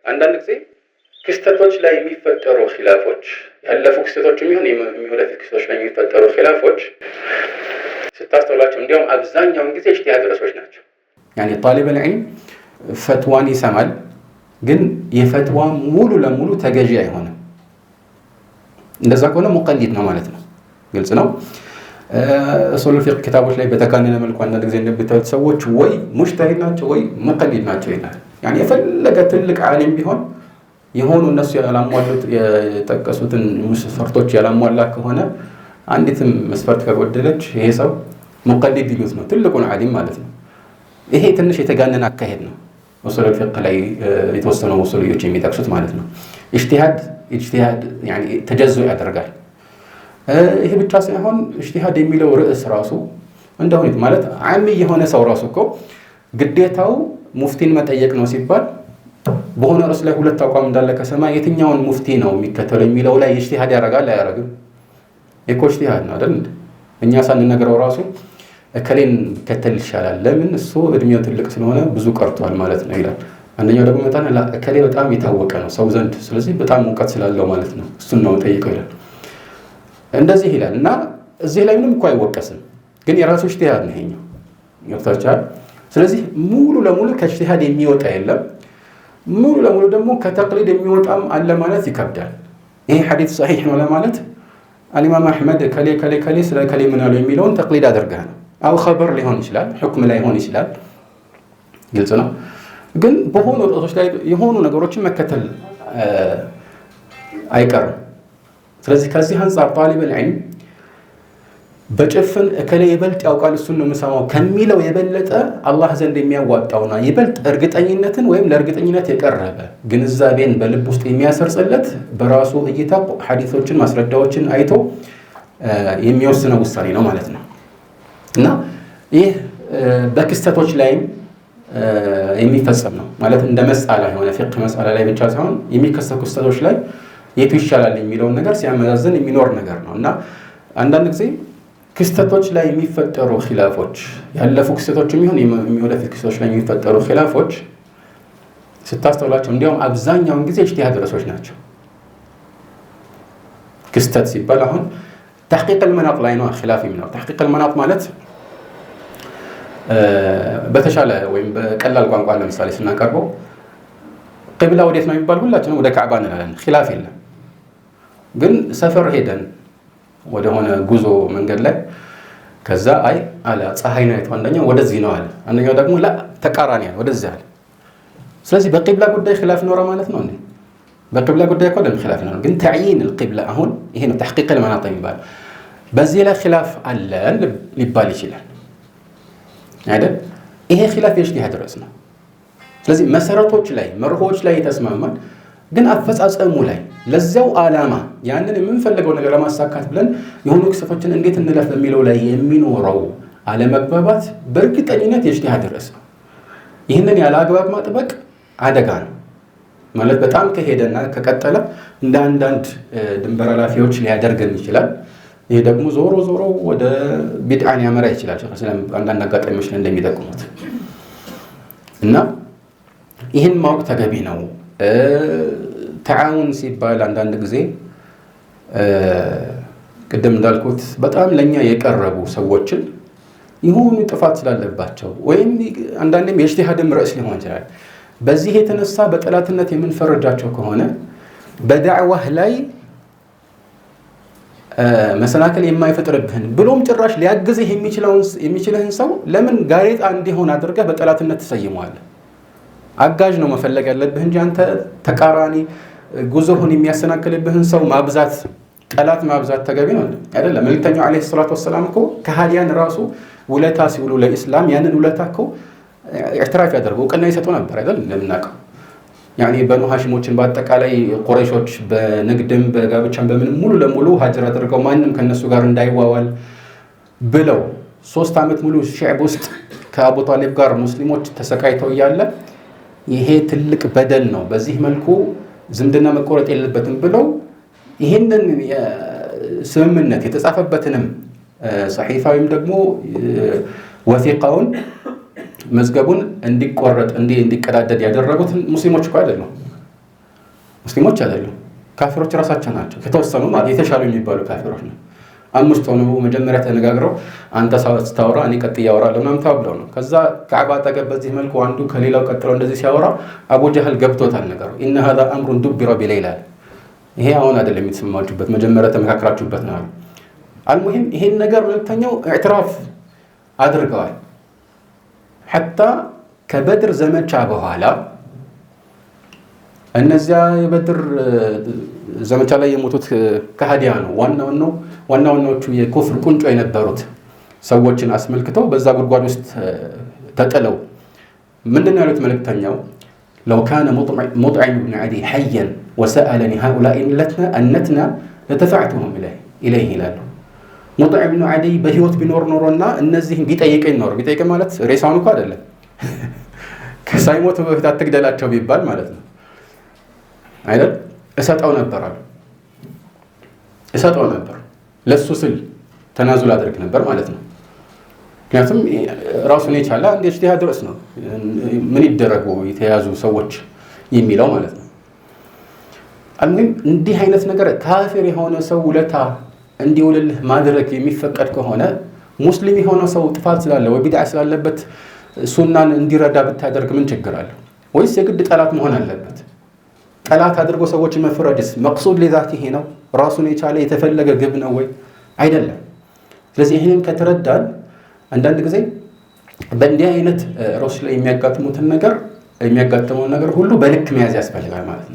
አንዳንድ ጊዜ ክስተቶች ላይ የሚፈጠሩ ኺላፎች ያለፉ ክስተቶችም ይሁን የሚወደፊት ክስተቶች ላይ የሚፈጠሩ ኺላፎች ስታስተውላቸው እንዲያውም አብዛኛውን ጊዜ ኢጅቲሃድ ርዕሶች ናቸው። ያኒ ጣሊብ العلم ፈትዋን ይሰማል፣ ግን የፈትዋ ሙሉ ለሙሉ ተገዢ አይሆንም። እንደዛ ከሆነ ሙቀሊድ ነው ማለት ነው። ግልጽ ነው። ኡሱል ፊቅህ ኪታቦች ላይ በተጋነነ መልኩ አንዳንድ ጊዜ እንደምታዩት ሰዎች ወይ ሙጅተሂድ ናቸው ወይ ሙቀሊድ ናቸው ይላል። ያኒ የፈለገ ትልቅ ዓሊም ቢሆን የሆኑ እነሱ ያላሟሉት የጠቀሱትን መስፈርቶች ያላሟላ ከሆነ አንዲትም መስፈርት ከጎደለች ይሄ ሰው ሙቀሊድ ይሉት ነው፣ ትልቁን ዓሊም ማለት ነው። ይሄ ትንሽ የተጋነነ አካሄድ ነው። ኡሱል ፊቅህ ላይ የተወሰኑ ኡሱልዮች የሚጠቅሱት ማለት ነው። ኢጅቲሃድ ያኒ ተጀዙ ያደርጋል። ይሄ ብቻ ሳይሆን ኢጅቲሃድ የሚለው ርዕስ ራሱ እንደው ማለት ዓሚ የሆነ ሰው ራሱ እኮ ግዴታው ሙፍቲን መጠየቅ ነው ሲባል በሆነ ርዕስ ላይ ሁለት አቋም እንዳለ ከሰማ የትኛውን ሙፍቲ ነው የሚከተለው የሚለው ላይ ኢጅቲሃድ ያደርጋል አያደርግም? እኮ ኢጅቲሃድ ነው አይደል? እኛ ሳንነግረው ራሱ እከሌን ከተል ይሻላል፣ ለምን እሱ እድሜው ትልቅ ስለሆነ ብዙ ቀርቷል ማለት ነው ይላል። አንደኛው ደግሞ መጣና እከሌ በጣም የታወቀ ነው ሰው ዘንድ፣ ስለዚህ በጣም ሙቀት ስላለው ማለት ነው እሱን ነው ጠይቀው ይላል። እንደዚህ ይላል እና እዚህ ላይ ምንም እኮ አይወቀስም፣ ግን የራሱ ኢጅቲሃድ ነው ይሄኛው። ይወጣቻል። ስለዚህ ሙሉ ለሙሉ ከኢጅቲሃድ የሚወጣ የለም፣ ሙሉ ለሙሉ ደግሞ ከተቅሊድ የሚወጣም አለ ማለት ይከብዳል። ይሄ ሐዲስ ሰሒህ ነው ለማለት አልኢማም አሕመድ ከሌ ስለ ከሌ ምን አለው የሚለውን ተቅሊድ አድርገህ ነው። አው ኸበር ሊሆን ይችላል፣ ሁክም ላይ ሆን ይችላል። ግልጽ ነው። ግን በሆኑ ርዕሶች ላይ የሆኑ ነገሮችን መከተል አይቀርም። ስለዚህ ከዚህ አንፃር ጣሊብ العلم በጭፍን እከሌ ይበልጥ ያውቃል እሱን ነው የምሰማው ከሚለው የበለጠ አላህ ዘንድ የሚያዋጣውና ይበልጥ እርግጠኝነትን ወይም ለእርግጠኝነት የቀረበ ግንዛቤን በልብ ውስጥ የሚያሰርጽለት በራሱ እይታ ሐዲሶችን ማስረዳዎችን አይቶ የሚወስነው ውሳኔ ነው ማለት ነው። እና ይህ በክስተቶች ላይም የሚፈጸም ነው ማለት እንደ መስአላ የሆነ ፊቅህ መስአላ ላይ ብቻ ሳይሆን የሚከሰቱ ክስተቶች ላይ የቱ ይሻላል የሚለውን ነገር ሲያመዛዝን የሚኖር ነገር ነው። እና አንዳንድ ጊዜ ክስተቶች ላይ የሚፈጠሩ ኺላፎች ያለፉ ክስተቶችም ይሁን የሚወደፊት ክስተቶች ላይ የሚፈጠሩ ኺላፎች ስታስተውላቸው እንዲያውም አብዛኛውን ጊዜ ኢጅቲሃድ ርዕሶች ናቸው። ክስተት ሲባል አሁን ተሕቂቅ المناط ላይ ነው ኺላፍ የሚኖር። ተሕቂቅ المناط ማለት በተሻለ ወይም በቀላል ቋንቋ ለምሳሌ ስናቀርበው ቂብላ ወዴት ነው የሚባል ሁላችንም ወደ ካዕባ እንላለን፣ ኺላፍ የለም። ግን ሰፈር ሄደን ወደ ሆነ ጉዞ መንገድ ላይ ከዛ አይ አለ ፀሐይ ነው አይቶ አንደኛው ወደዚህ ነው አለ፣ አንደኛው ደግሞ ላ ተቃራኒ አለ ወደዚህ አለ። ስለዚህ በቂብላ ጉዳይ ኺላፍ ኖረ ማለት ነው እንዴ? በቂብላ ጉዳይ እኮ ደም ኺላፍ ነው። ግን ተዕይን القبلة አሁን ይሄ ነው ተሕቂቅ المناط የሚባል። በዚህ ላይ ኺላፍ አለ ሊባል ይችላል አይደል? ይሄ ኺላፍ የኢጅቲሃድ ርዕስ ነው። ስለዚህ መሰረቶች ላይ መርሆች ላይ የተስማማን፣ ግን አፈጻጸሙ ላይ ለዚያው ዓላማ ያንን የምንፈልገው ነገር ለማሳካት ብለን የሆኑ ክስተቶችን እንዴት እንለፍ በሚለው ላይ የሚኖረው አለመግባባት በእርግጠኝነት የኢጅቲሃድ ርዕስ ነው። ይህንን ያለ አግባብ ማጥበቅ አደጋ ነው ማለት በጣም ከሄደና ከቀጠለ እንደ አንዳንድ ድንበር ኃላፊዎች ሊያደርገን ይችላል። ይሄ ደግሞ ዞሮ ዞሮ ወደ ቢድዓን ያመራ ይችላል። አንዳንድ አጋጣሚዎች ላይ እንደሚጠቁሙት እና ይህን ማወቅ ተገቢ ነው። ተዓውን ሲባል አንዳንድ ጊዜ ቅድም እንዳልኩት በጣም ለኛ የቀረቡ ሰዎችን የሆኑ ጥፋት ስላለባቸው ወይም አንዳንዴም የኢጅቲሃድም ርዕስ ሊሆን ይችላል በዚህ የተነሳ በጠላትነት የምንፈረጃቸው ከሆነ በዳዕዋህ ላይ መሰናከል የማይፈጥርብህን ብሎም ጭራሽ ሊያግዝህ የሚችልህን ሰው ለምን ጋሬጣ እንዲሆን አድርገህ በጠላትነት ትሰይመዋለህ? አጋዥ ነው መፈለግ ያለብህ እንጂ አንተ ተቃራኒ ጉዞህን የሚያሰናክልብህን ሰው ማብዛት፣ ጠላት ማብዛት ተገቢ ነው አይደለም። መልእክተኛው አለይሂ ሰላቱ ወሰላም እኮ ከሃዲያን ራሱ ውለታ ሲውሉ ለኢስላም ያንን ውለታ እኮ ኢዕትራፍ ያደርጉ እውቅና ይሰጡ ነበር አይደል? እንደምናውቀው ያኒ በኑ ሐሽሞችን በአጠቃላይ ቁረይሾች በንግድም በጋብቻም በምንም ሙሉ ለሙሉ ሀጅር አድርገው ማንም ከነሱ ጋር እንዳይዋዋል ብለው 3 ዓመት ሙሉ ሺዕብ ውስጥ ከአቡ ጣሊብ ጋር ሙስሊሞች ተሰቃይተው እያለ ይሄ ትልቅ በደል ነው፣ በዚህ መልኩ ዝምድና መቆረጥ የለበትም ብለው ይህንን ስምምነት የተጻፈበትንም ሰሒፋዊም ደግሞ ወሲቃውን መዝገቡን እንዲቆረጥ እንዲቀዳደድ ያደረጉት ሙስሊሞች እኮ አይደሉም። ሙስሊሞች አይደሉም። ካፊሮች ራሳቸው ናቸው። ከተወሰኑ ማለት የተሻሉ የሚባሉ ካፊሮች ነው። አምስት ሆነው መጀመሪያ ተነጋግረው አንተ ስታወራ እኔ ቀጥዬ አወራለሁ ምናምን ተባብለው ነው። ከዛ ከዓባ አጠገብ በዚህ መልኩ አንዱ ከሌላው ቀጥለው እንደዚህ ሲያወራ አቡ ጀህል ገብቶታል ነገሩ። ኢነ ሀዛ አምሩን ዱቢረ ቢለይላ፣ ይሄ አሁን አይደለም የተሰማችሁበት መጀመሪያ ተመካክራችሁበት ነው። አልሙሂም ይሄን ነገር መልክተኛው ኢዕትራፍ አድርገዋል። ሐታ ከበድር ዘመቻ በኋላ እነዚያ የበድር ዘመቻ ላይ የሞቱት ከሃዲያኑ ዋናዎቹ የኩፍር ቁንጮ የነበሩት ሰዎችን አስመልክተው በዛ ጉድጓድ ውስጥ ተጥለው ምንድነው ያሉት መልእክተኛው? ለው ካነ ሙጥዒም ብን ዓዲይ ሐየን ወሰአለኒ ሃኡላኢ አነትና ለተፈዕቱሁም ኢለይህ ይላሉ። ሙጥዒም ብን ዓዲይ በህይወት ቢኖር ኖሮና እነዚህን ቢጠይቀኝ ኖሮ፣ ቢጠይቅ ማለት ሬሳውን እኮ አይደለም ከሳይሞቱ በፊት አትግደላቸው ቢባል ማለት ነው አይደል? እሰጠው ነበር ለሱ ስል ተናዙል አድርግ ነበር ማለት ነው። ምክንያቱም ራሱን የቻለ አንድ ኢጅቲሃድ ድረስ ነው ምን ይደረጉ የተያዙ ሰዎች የሚለው ማለት ነው። አልሙሂም እንዲህ አይነት ነገር ካፊር የሆነ ሰው ውለታ እንዲውልልህ ማድረግ የሚፈቀድ ከሆነ ሙስሊም የሆነ ሰው ጥፋት ስላለ ወይ ቢድዓ ስላለበት ሱናን እንዲረዳ ብታደርግ ምን ችግር አለው? ወይስ የግድ ጠላት መሆን አለበት? ጠላት አድርጎ ሰዎችን መፍረድስ መቅሱድ ለዛቲሂ ነው? ራሱን የቻለ የተፈለገ ግብ ነው ወይ? አይደለም። ስለዚህ ይህንን ከተረዳን አንዳንድ ጊዜ በእንዲህ አይነት ሮስ ላይ የሚያጋጥመውን ነገር ሁሉ በልክ መያዝ ያስፈልጋል ማለት ነው።